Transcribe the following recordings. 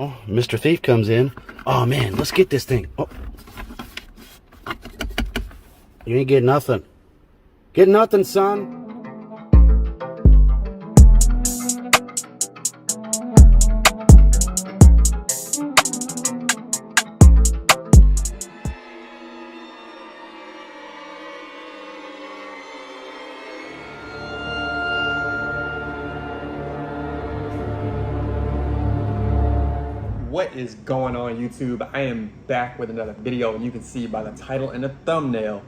Oh, Mr. Thief comes in. Oh man, let's get this thing. Oh. You ain't getting nothing. Get nothing, son. What is going on, YouTube? I am back with another video, and you can see by the title and the thumbnail,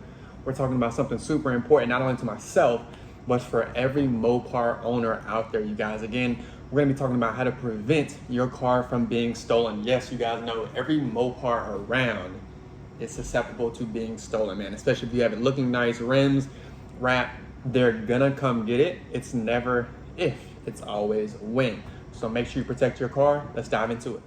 we're talking about something super important, not only to myself, but for every Mopar owner out there, you guys. Again, we're gonna be talking about how to prevent your car from being stolen. Yes, you guys know every Mopar around is susceptible to being stolen, man. Especially if you have it looking nice, rims, wrap, they're gonna come get it. It's never if, it's always when. So make sure you protect your car. Let's dive into it.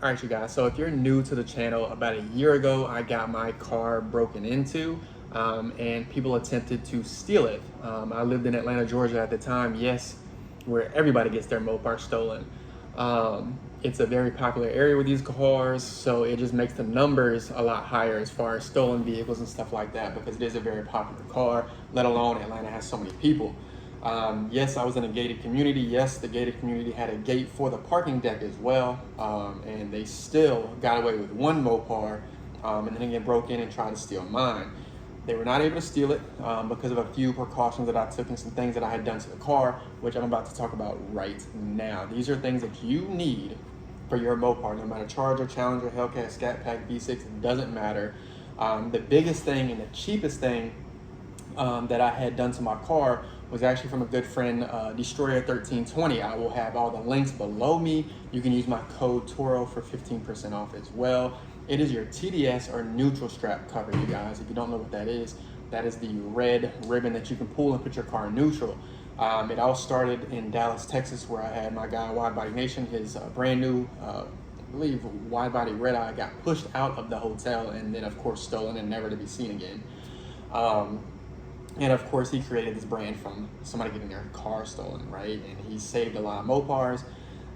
All right, you guys, so if you're new to the channel, about a year ago, I got my car broken into and people attempted to steal it. I lived in Atlanta, Georgia at the time, yes, where everybody gets their Mopar stolen. It's a very popular area with these cars, so it just makes the numbers a lot higher as far as stolen vehicles and stuff like that, because it is a very popular car, let alone Atlanta has so many people. Yes, I was in a gated community. Yes, the gated community had a gate for the parking deck as well. And they still got away with one Mopar and then again broke in and tried to steal mine. They were not able to steal it because of a few precautions that I took and some things that I had done to the car, which I'm about to talk about right now. These are things that you need for your Mopar, no matter Charger, Challenger, Hellcat, Scatpack, V6, it doesn't matter. The biggest thing and the cheapest thing that I had done to my car was actually from a good friend, Destroyer1320. I will have all the links below me. You can use my code TORO for 15% off as well. It is your TDS or neutral strap cover, you guys. If you don't know what that is the red ribbon that you can pull and put your car in neutral. It all started in Dallas, Texas, where I had my guy Wide Body Nation, his brand new, I believe, wide body red eye got pushed out of the hotel and then of course stolen and never to be seen again. And of course, he created this brand from somebody getting their car stolen, right? And he saved a lot of Mopars.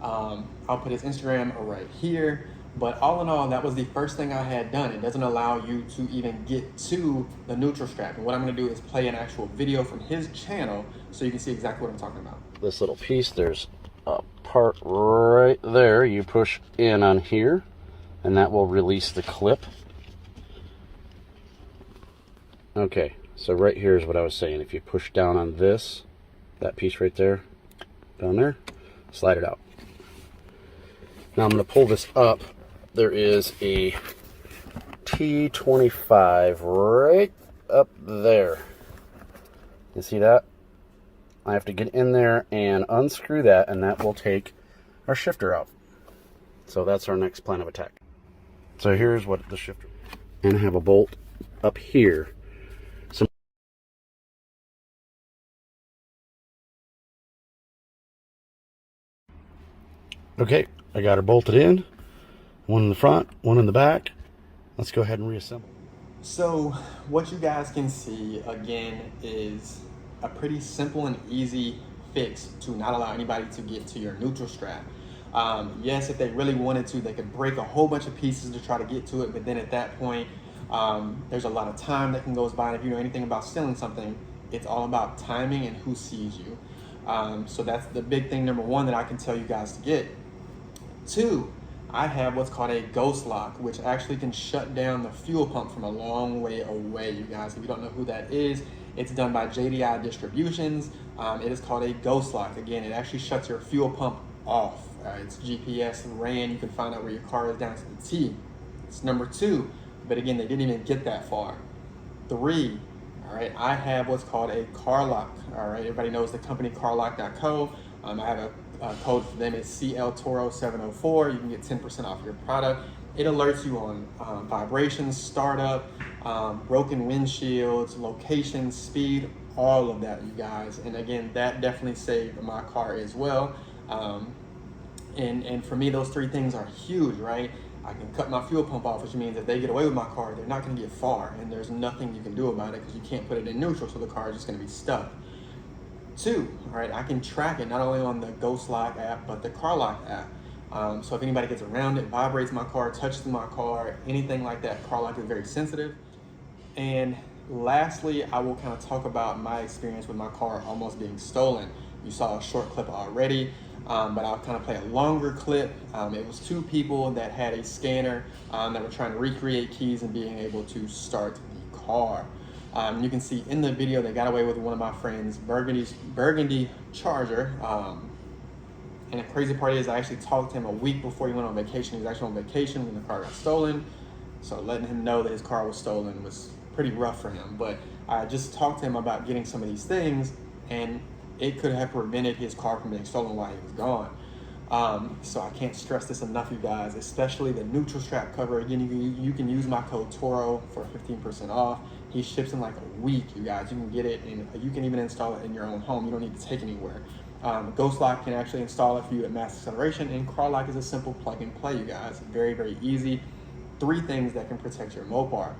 I'll put his Instagram right here. But all in all, that was the first thing I had done. It doesn't allow you to even get to the neutral strap. And what I'm gonna do is play an actual video from his channel so you can see exactly what I'm talking about. This little piece, there's a part right there. You push in on here, and that will release the clip. Okay. So right here is what I was saying. If you push down on this, that piece right there, down there, slide it out. Now I'm going to pull this up. There is a T25 right up there. You see that? I have to get in there and unscrew that, and that will take our shifter out. So that's our next plan of attack. So here's what the shifter, and I have a bolt up here. Okay, I got her bolted in. One in the front, one in the back. Let's go ahead and reassemble. So what you guys can see again is a pretty simple and easy fix to not allow anybody to get to your neutral strap. Yes, if they really wanted to, they could break a whole bunch of pieces to try to get to it, but then at that point, there's a lot of time that can go by. And if you know anything about stealing something, it's all about timing and who sees you. So that's the big thing, number one, that I can tell you guys to get. Two, I have what's called a ghost lock, which actually can shut down the fuel pump from a long way away, you guys. If you don't know who that is, it's done by JDI Distributions. It is called a ghost lock. Again, it actually shuts your fuel pump off. It's GPS and RAN. You can find out where your car is down to the T. It's number two, but again, they didn't even get that far. Three, all right, I have what's called a car lock. All right, everybody knows the company carlock.co. I have a code for them is CLTORO704. You can get 10% off your product. It alerts you on vibrations, startup, broken windshields, location, speed, all of that, you guys. And again, that definitely saved my car as well. And for me, those three things are huge, right? I can cut my fuel pump off, which means if they get away with my car, they're not gonna get far, and there's nothing you can do about it because you can't put it in neutral, so the car is just gonna be stuck. Two, all right, I can track it not only on the Ghost Lock app, but the Car Lock app. So if anybody gets around it, vibrates my car, touches my car, anything like that, car lock is very sensitive. And lastly, I will kind of talk about my experience with my car almost being stolen. You saw a short clip already, but I'll kind of play a longer clip. It was two people that had a scanner that were trying to recreate keys and being able to start the car. You can see in the video they got away with one of my friend's burgundy Charger. And the crazy part is I actually talked to him a week before he went on vacation. He was actually on vacation when the car got stolen. So letting him know that his car was stolen was pretty rough for him. But I just talked to him about getting some of these things, and it could have prevented his car from being stolen while he was gone. So I can't stress this enough, you guys, especially the neutral strap cover. Again, you can use my code TORO for 15% off. He ships in like a week, you guys. You can get it, and you can even install it in your own home. You don't need to take anywhere. Ghost Lock can actually install it for you at mass acceleration, and Car Lock is a simple plug and play, you guys. Very, very easy. 3 things that can protect your Mopar.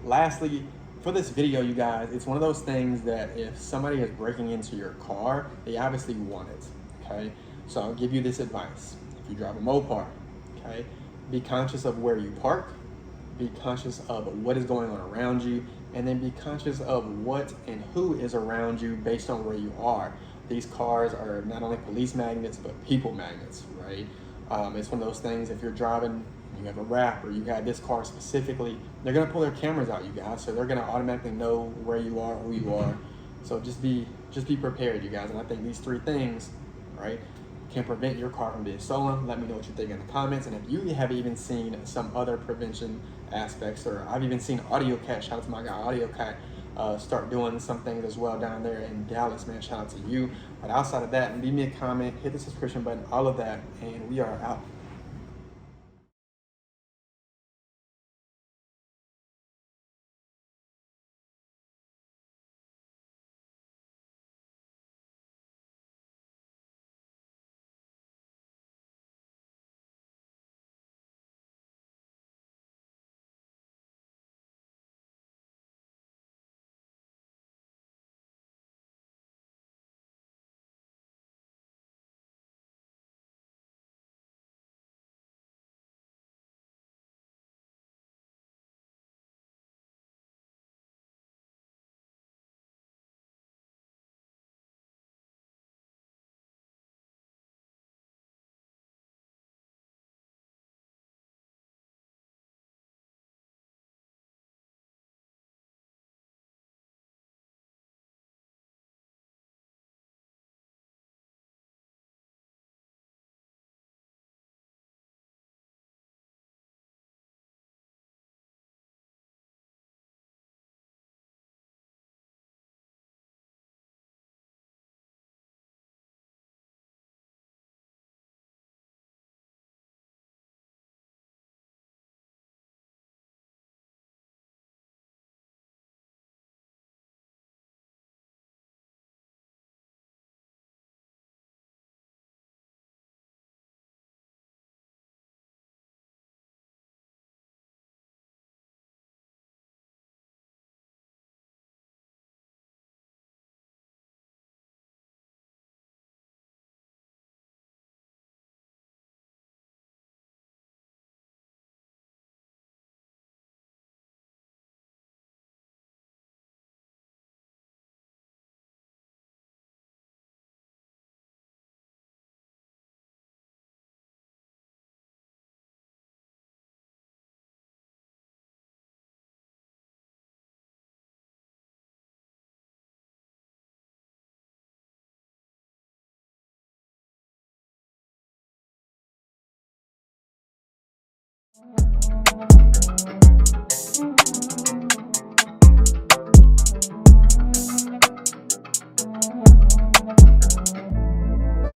Lastly, for this video, you guys, it's one of those things that if somebody is breaking into your car, they obviously want it, okay? So I'll give you this advice. If you drive a Mopar, okay, be conscious of where you park, be conscious of what is going on around you, and then be conscious of what and who is around you based on where you are. These cars are not only police magnets, but people magnets, right? It's one of those things, if you're driving, you have a wrap, or you got this car specifically, they're gonna pull their cameras out, you guys, so they're gonna automatically know where you are, who you are. So just be prepared, you guys. And I think these 3 things, right, can prevent your car from being stolen. Let me know what you think in the comments. And if you have even seen some other prevention aspects, or I've even seen AudioCat, shout out to my guy AudioCat, start doing some things as well down there in Dallas, man, shout out to you. But outside of that, leave me a comment, hit the subscription button, all of that, and we are out.